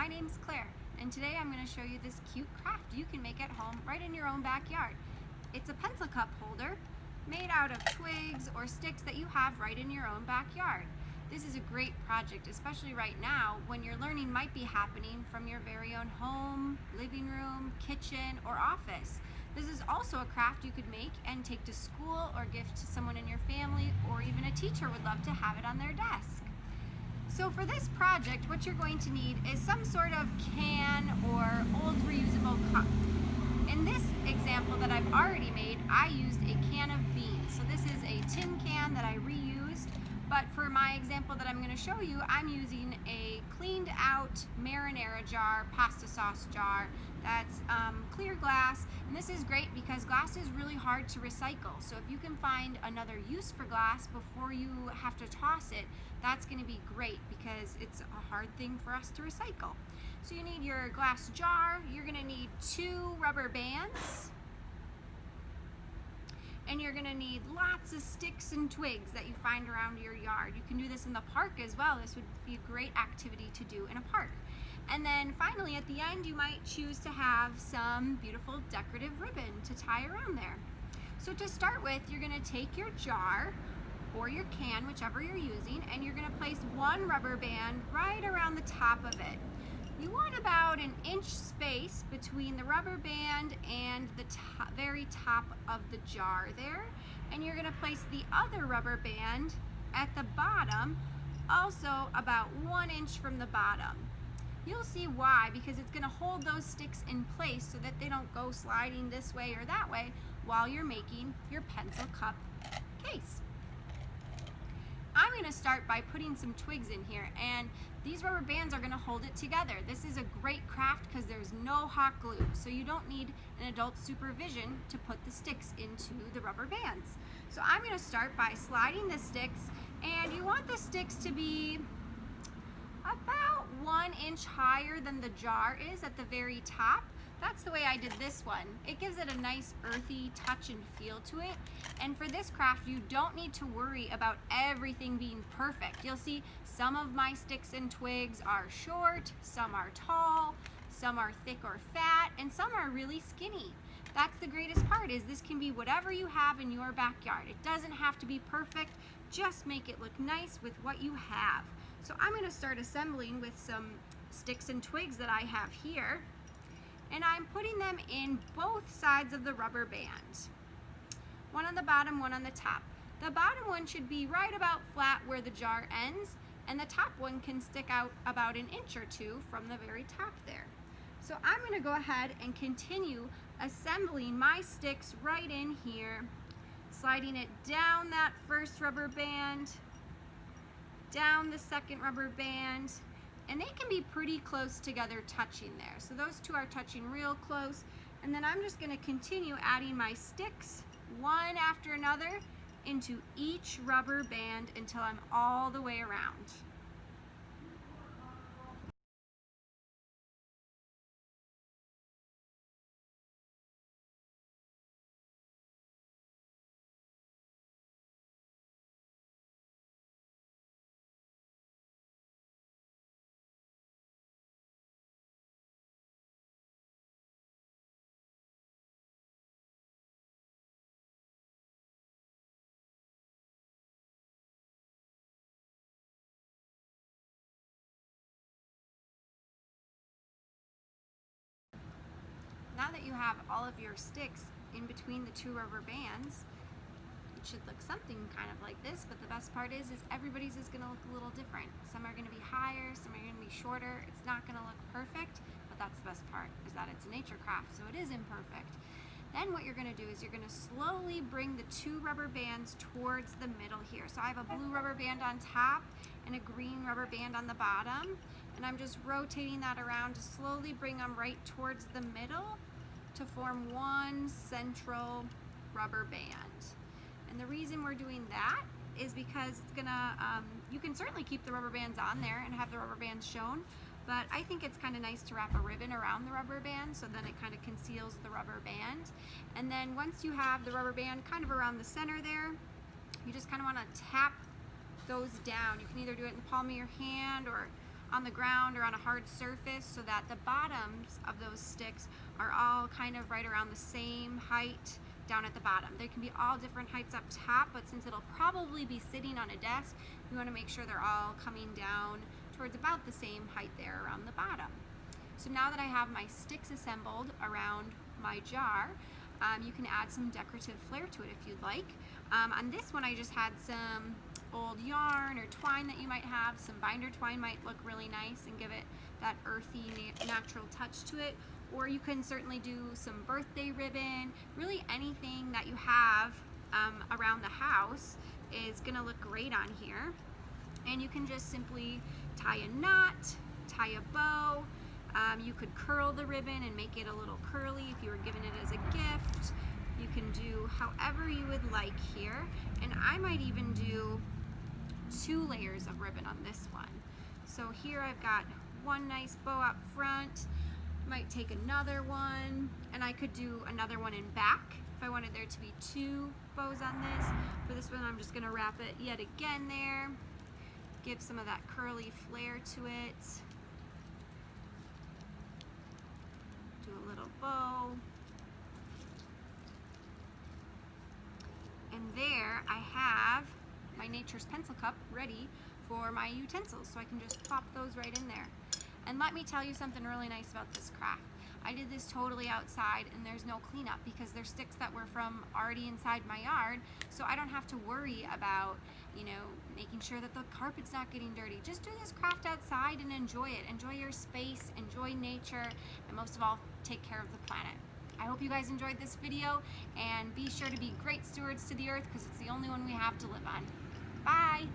My name's Claire, and today I'm going to show you this cute craft you can make at home right in your own backyard. It's a pencil cup holder made out of twigs or sticks that you have right in your own backyard. This is a great project, especially right now when your learning might be happening from your very own home, living room, kitchen, or office. This is also a craft you could make and take to school or gift to someone in your family, or even a teacher would love to have it on their desk. So for this project, what you're going to need is some sort of can or old reusable cup. In this example that I've already made, I used a can of beans. So this is a tin can that I reused, but for my example that I'm going to show you, I'm using a cleaned out marinara jar, pasta sauce jar, that's clear glass. And this is great because glass is really hard to recycle. So if you can find another use for glass before you have to toss it, that's going to be great because it's a hard thing for us to recycle. So you need your glass jar, you're going to need 2 rubber bands, and you're going to need lots of sticks and twigs that you find around your yard. You can do this in the park as well. This would be a great activity to do in a park. And then finally at the end you might choose to have some beautiful decorative ribbon to tie around there. So to start with, you're going to take your jar or your can, whichever you're using, and you're going to place 1 rubber band right around the top of it. You want about an inch space between the rubber band and the very top of the jar there. And you're going to place the other rubber band at the bottom, also about 1 inch from the bottom. You'll see why, because it's going to hold those sticks in place so that they don't go sliding this way or that way while you're making your pencil cup case. I'm going to start by putting some twigs in here, and these rubber bands are going to hold it together. This is a great craft because there's no hot glue, so you don't need an adult supervision to put the sticks into the rubber bands. So I'm going to start by sliding the sticks, and you want the sticks to be about 1 inch higher than the jar is at the very top. That's the way I did this one. It gives it a nice earthy touch and feel to it. And for this craft, you don't need to worry about everything being perfect. You'll see some of my sticks and twigs are short, some are tall, some are thick or fat, and some are really skinny. That's the greatest part, is this can be whatever you have in your backyard. It doesn't have to be perfect, just make it look nice with what you have. So I'm going to start assembling with some sticks and twigs that I have here. And I'm putting them in both sides of the rubber band. One on the bottom, one on the top. The bottom one should be right about flat where the jar ends, and the top one can stick out about an inch or 2 from the very top there. So I'm going to go ahead and continue assembling my sticks right in here, sliding it down that first rubber band, down the second rubber band, and they can be pretty close together touching there. So those two are touching real close. And then I'm just going to continue adding my sticks one after another into each rubber band until I'm all the way around. Now that you have all of your sticks in between the 2 rubber bands, it should look something kind of like this, but the best part is everybody's is going to look a little different. Some are going to be higher, some are going to be shorter. It's not going to look perfect, but that's the best part, is that it's a nature craft, so it is imperfect. Then what you're going to do is you're going to slowly bring the 2 rubber bands towards the middle here. So I have a blue rubber band on top and a green rubber band on the bottom, and I'm just rotating that around to slowly bring them right towards the middle to form one central rubber band. And the reason we're doing that is because it's gonna, you can certainly keep the rubber bands on there and have the rubber bands shown, but I think it's kind of nice to wrap a ribbon around the rubber band so then it kind of conceals the rubber band. And then once you have the rubber band kind of around the center there, you just kind of want to tap those down. You can either do it in the palm of your hand or on the ground or on a hard surface so that the bottoms of those sticks are all kind of right around the same height down at the bottom. They can be all different heights up top, but since it'll probably be sitting on a desk, you want to make sure they're all coming down towards about the same height there around the bottom. So now that I have my sticks assembled around my jar, you can add some decorative flair to it if you'd like. On this one I just had some old yarn or twine that you might have. Some binder twine might look really nice and give it that earthy, natural touch to it. Or you can certainly do some birthday ribbon. Really anything that you have around the house is gonna look great on here. And you can just simply tie a knot, tie a bow. You could curl the ribbon and make it a little curly if you were giving it as a gift. You can do however you would like here. And I might even do 2 layers of ribbon on this one. So here I've got one nice bow up front. Might take another one, and I could do another one in back if I wanted there to be 2 bows on this. For this one I'm just gonna wrap it yet again there. Give some of that curly flair to it. Do a little bow. And there I have my Nature's Pencil Cup ready for my utensils, so I can just pop those right in there. And let me tell you something really nice about this craft. I did this totally outside and there's no cleanup because they're sticks that were from already inside my yard, so I don't have to worry about, you know, making sure that the carpet's not getting dirty. Just do this craft outside and enjoy it. Enjoy your space, enjoy nature, and most of all, take care of the planet. I hope you guys enjoyed this video, and be sure to be great stewards to the earth because it's the only one we have to live on. Bye!